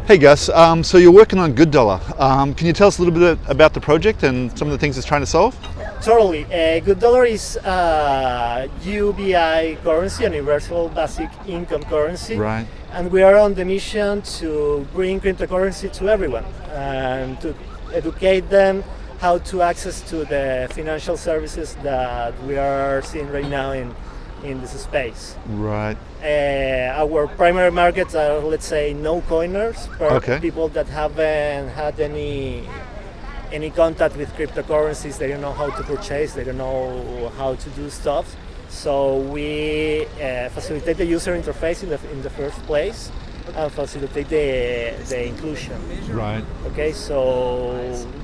Hey Gus, so you're working on GoodDollar. Can you tell us a little bit about the project and some of the things it's trying to solve? Totally. GoodDollar is UBI currency, a universal basic income currency. Right. And we are on the mission to bring cryptocurrency to everyone and to educate them how to access to the financial services that we are seeing right now in this space. Right. Our primary markets are, let's say, no coiners, Okay. people that haven't had any contact with cryptocurrencies. They don't know how to purchase, they don't know how to do stuff. So we facilitate the user interface in the first place and facilitate the inclusion. Right. Okay, so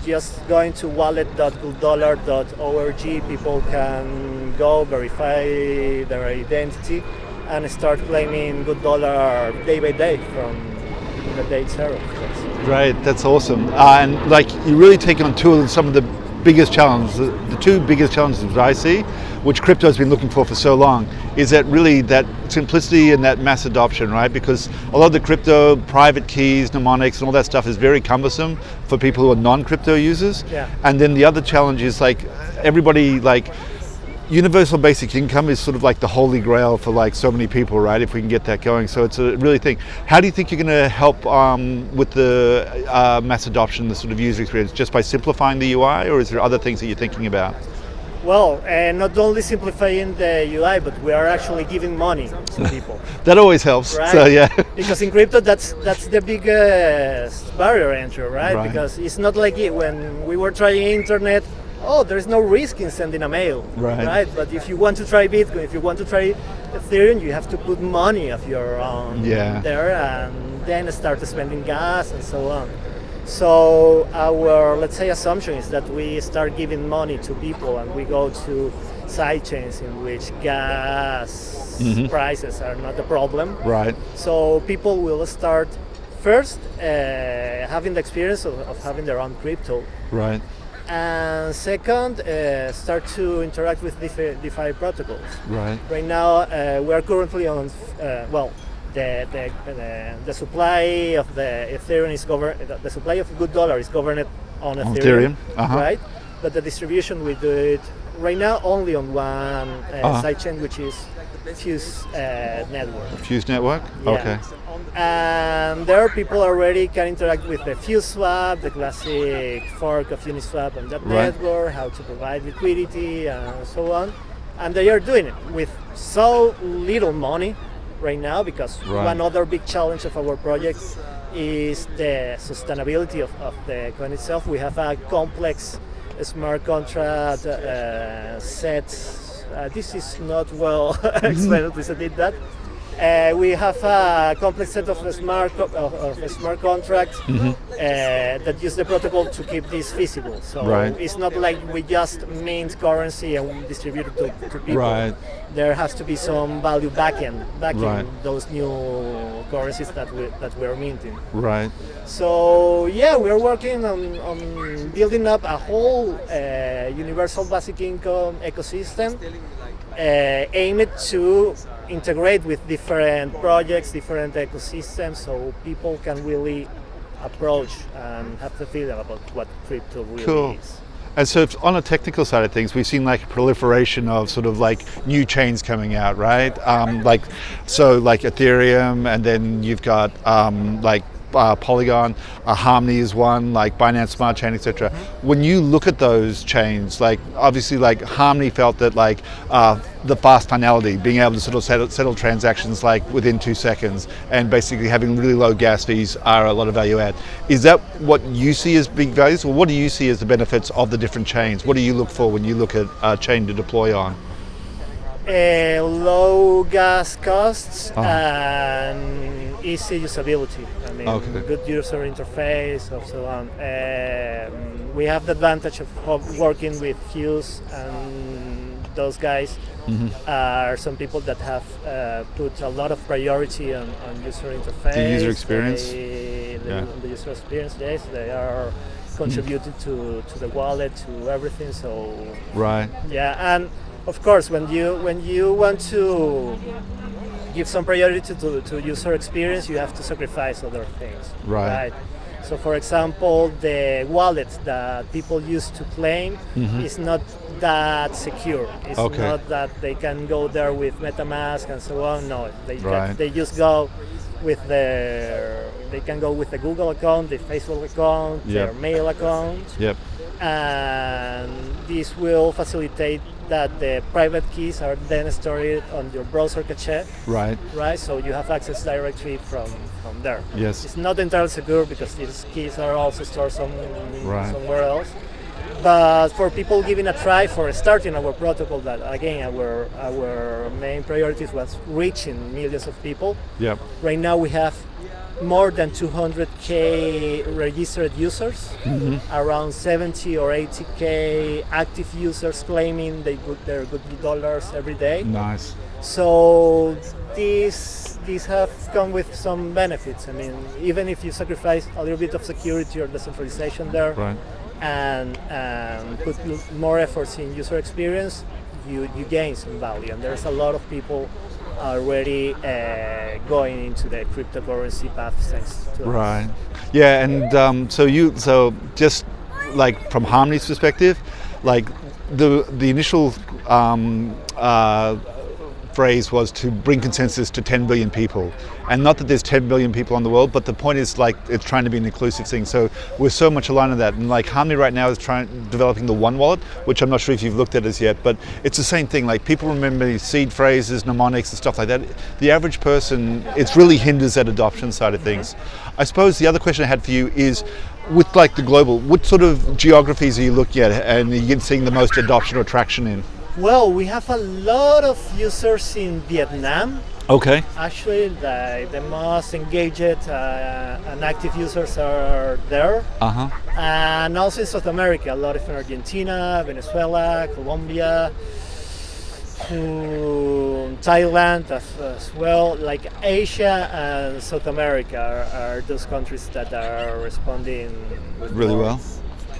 just going to wallet.gooddollar.org, people can go verify their identity and start claiming GoodDollar day by day from the day zero. Right, that's awesome. And like you really take on some of the biggest challenges, the two biggest challenges that I see, which crypto has been looking for so long, is that really that simplicity and that mass adoption, right? Because a lot of the crypto, private keys, mnemonics and all that stuff is very cumbersome for people who are non-crypto users. Yeah. And then the other challenge is like everybody, like universal basic income is sort of like the holy grail for like so many people, right? If we can get that going. So it's a really thing. How do you think you're going to help with the mass adoption, the sort of user experience, just by simplifying the UI, or is there other things that you're thinking about? Well, not only simplifying the UI, but we are actually giving money to people. That always helps. Right? So yeah. Because in crypto, that's the biggest barrier entry, right? Right. Because it's not like when we were trying internet. Oh, there's no risk in sending a mail, right? But if you want to try Bitcoin, if you want to try Ethereum, you have to put money of your own there, and then start spending gas and so on. So our, let's say, assumption is that we start giving money to people, and we go to side chains in which gas prices are not a problem. Right. So people will start first having the experience of having their own crypto. Right. And second, start to interact with DeFi protocols. Right. Right now, we are currently on, the supply of the Ethereum is governed. The supply of GoodDollar is governed on Ethereum, right? But the distribution, we do it right now only on one sidechain, which is Fuse network. Fuse network. Yeah. Okay. And there people already can interact with the Fuse swap, the classic fork of Uniswap on that network, how to provide liquidity and so on. And they are doing it with so little money right now, because one other big challenge of our project is the sustainability of the coin itself. We have a complex smart contract set. This is not well explained, please edit that. We have a complex set of smart contracts that use the protocol to keep this feasible. So it's not like we just mint currency and we distribute it to people. Right. There has to be some value backing those new currencies that we are minting. Right. So yeah, we are working on building up a whole universal basic income ecosystem aimed to integrate with different projects, different ecosystems, so people can really approach and have the feeling about what crypto really is. And so on a technical side of things, we've seen like a proliferation of sort of like new chains coming out, right? Like Ethereum, and then you've got Polygon, Harmony is one, like Binance Smart Chain, etc. When you look at those chains, like obviously like Harmony felt that like the fast finality, being able to sort of settle transactions like within 2 seconds, and basically having really low gas fees are a lot of value add. Is that what you see as big values, or what do you see as the benefits of the different chains? What do you look for when you look at a chain to deploy on? Low gas costs and easy usability. I mean, good user interface and so on. We have the advantage of working with Fuse, and those guys are some people that have put a lot of priority on user interface. The user experience? The user experience, yes. They are contributed to the wallet, to everything. So yeah, and of course, when you want to give some priority to user experience, you have to sacrifice other things. Right. So, for example, the wallet that people use to claim is not that secure. It's not that they can go there with MetaMask and so on. No, they just go with they can go with the Google account, the Facebook account, their mail account. Yep. And this will facilitate that the private keys are then stored on your browser cache. Right. So you have access directly from there. Yes. It's not entirely secure because these keys are also stored somewhere else. But for people giving a try for starting our protocol, that again our main priority was reaching millions of people. Yep. Right now we have more than 200k registered users, around 70 or 80k active users claiming their $GoodDollars every day. Nice. So these have come with some benefits. I mean, even if you sacrifice a little bit of security or decentralization there, and put more efforts in user experience, you gain some value. And there's a lot of people already going into the cryptocurrency path thanks to us. Yeah, and so just like from Harmony's perspective, like the initial phrase was to bring consensus to 10 billion people, and not that there's 10 billion people in the world, but the point is like it's trying to be an inclusive thing. So we're so much aligned on that, and like Harmony right now is developing the One Wallet, which I'm not sure if you've looked at as yet, but it's the same thing. Like people remember these seed phrases, mnemonics and stuff like that. The average person, it really hinders that adoption side of things. I suppose the other question I had for you is, with like the global, what sort of geographies are you looking at and are you seeing the most adoption or traction in? Well, we have a lot of users in Vietnam. Okay. Actually, the most engaged and active users are there. And also in South America, a lot of in Argentina, Venezuela, Colombia, Thailand as well. Like Asia and South America are those countries that are responding with really well.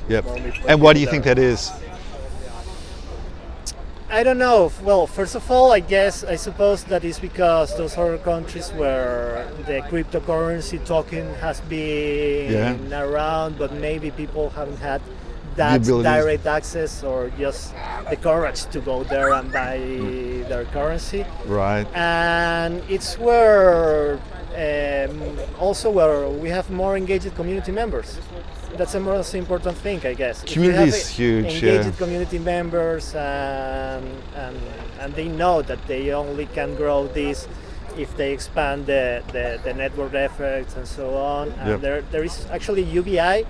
Yep. And why do you think that is? I don't know. Well, first of all, I suppose that is because those are countries where the cryptocurrency token has been around, but maybe people haven't had that direct access or just the courage to go there and buy their currency. Right. And it's where also where we have more engaged community members. That's the most important thing, I guess. Community is huge. Engaged community members, and they know that they only can grow this if they expand the network effects and so on. And there is actually UBI.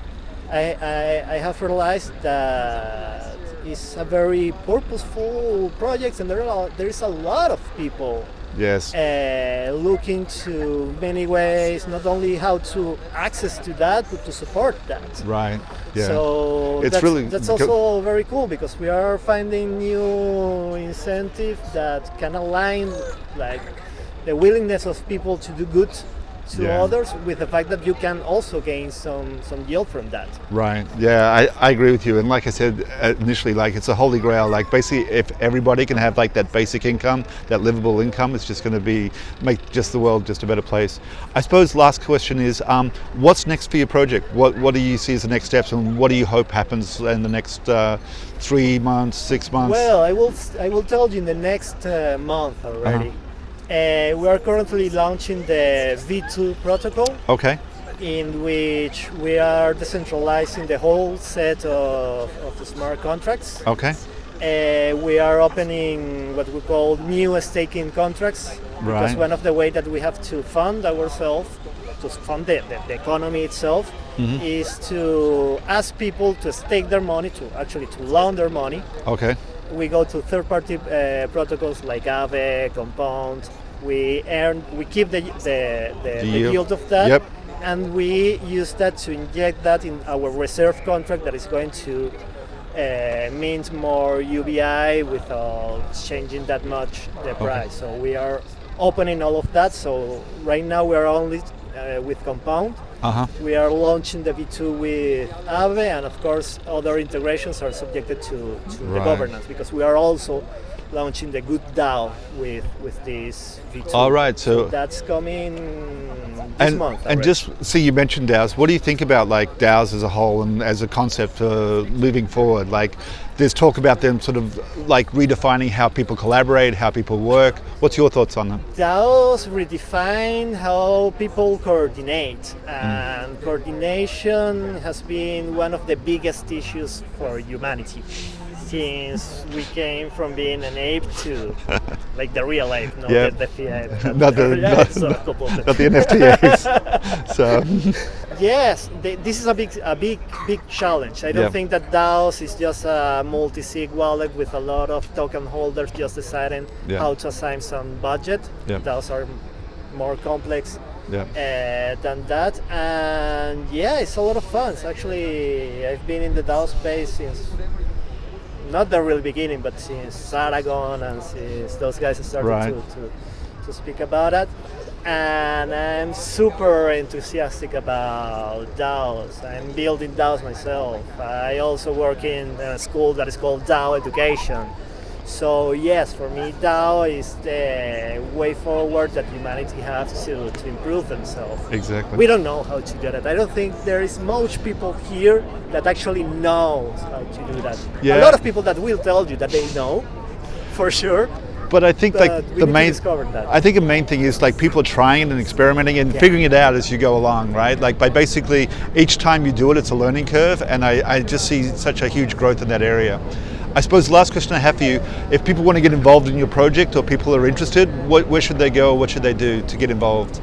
I have realized that it's a very purposeful project, and there is a lot of people looking to many ways, not only how to access to that, but to support that. Right. Yeah. So that's also very cool because we are finding new incentives that can align like the willingness of people to do good to others with the fact that you can also gain some yield from that. Right. Yeah, I agree with you. And like I said initially, like it's a holy grail. Like basically, if everybody can have like that basic income, that livable income, it's just going to make just the world just a better place. I suppose last question is, what's next for your project? What do you see as the next steps, and what do you hope happens in the next 3 months, 6 months? Well, I will tell you in the next month already. We are currently launching the V2 protocol, in which we are decentralizing the whole set of the smart contracts. We are opening what we call new staking contracts, because one of the ways that we have to fund ourselves, to fund the economy itself, is to ask people to stake their money, to loan their money. We go to third-party protocols like Aave, Compound. We keep the yield of that, and we use that to inject that in our reserve contract that is going to mint more UBI without changing that much the price. So we are opening all of that. So right now we are only with Compound. We are launching the V2 with Aave, and of course other integrations are subjected to the governance, because we are also launching the GoodDAO with this V2. All right, so that's coming this month. And just see, you mentioned DAOs. What do you think about like DAOs as a whole and as a concept moving forward? Like, there's talk about them sort of like redefining how people collaborate, how people work. What's your thoughts on them? DAOs redefine how people coordinate, and coordination has been one of the biggest issues for humanity since we came from being an ape to like the real ape, not the Defi ape. not the NFT apes. So yes, this is a big challenge. I don't think that DAOs is just a multi-sig wallet with a lot of token holders just deciding how to assign some budget. DAOs are more complex than that, and it's a lot of fun. Actually, I've been in the DAO space since not the real beginning, but since Aragon and since those guys started to speak about it. And I'm super enthusiastic about DAOs. I'm building DAOs myself. I also work in a school that is called DAO Education. So yes, for me DAO is the way forward that humanity has to improve themselves. Exactly. We don't know how to do that. I don't think there is much people here that actually knows how to do that. A lot of people that will tell you that they know, for sure. But I think like the main thing is like people trying it and experimenting and figuring it out as you go along, right? Like by basically each time you do it, it's a learning curve, and I just see such a huge growth in that area. I suppose the last question I have for you, if people want to get involved in your project or people are interested, where should they go or what should they do to get involved?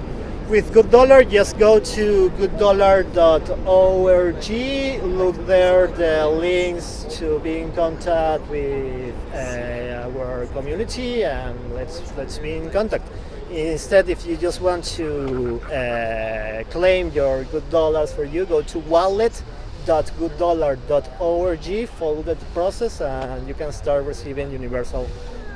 With GoodDollar, just go to gooddollar.org, look there, the links to be in contact with our community, and let's be in contact. Instead, if you just want to claim your GoodDollars for you, go to wallet.gooddollar.org, follow the process, and you can start receiving universal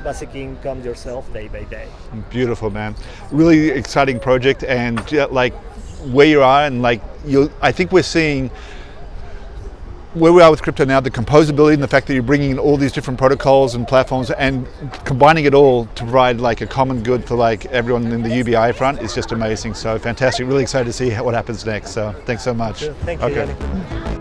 basic income yourself day by day. Beautiful, man. Really exciting project, and like where you are, and like I think we're seeing where we are with crypto now, the composability and the fact that you're bringing in all these different protocols and platforms and combining it all to provide like a common good for like everyone in the UBI front is just amazing. So fantastic. Really excited to see what happens next. So thanks so much. Thank you. Okay.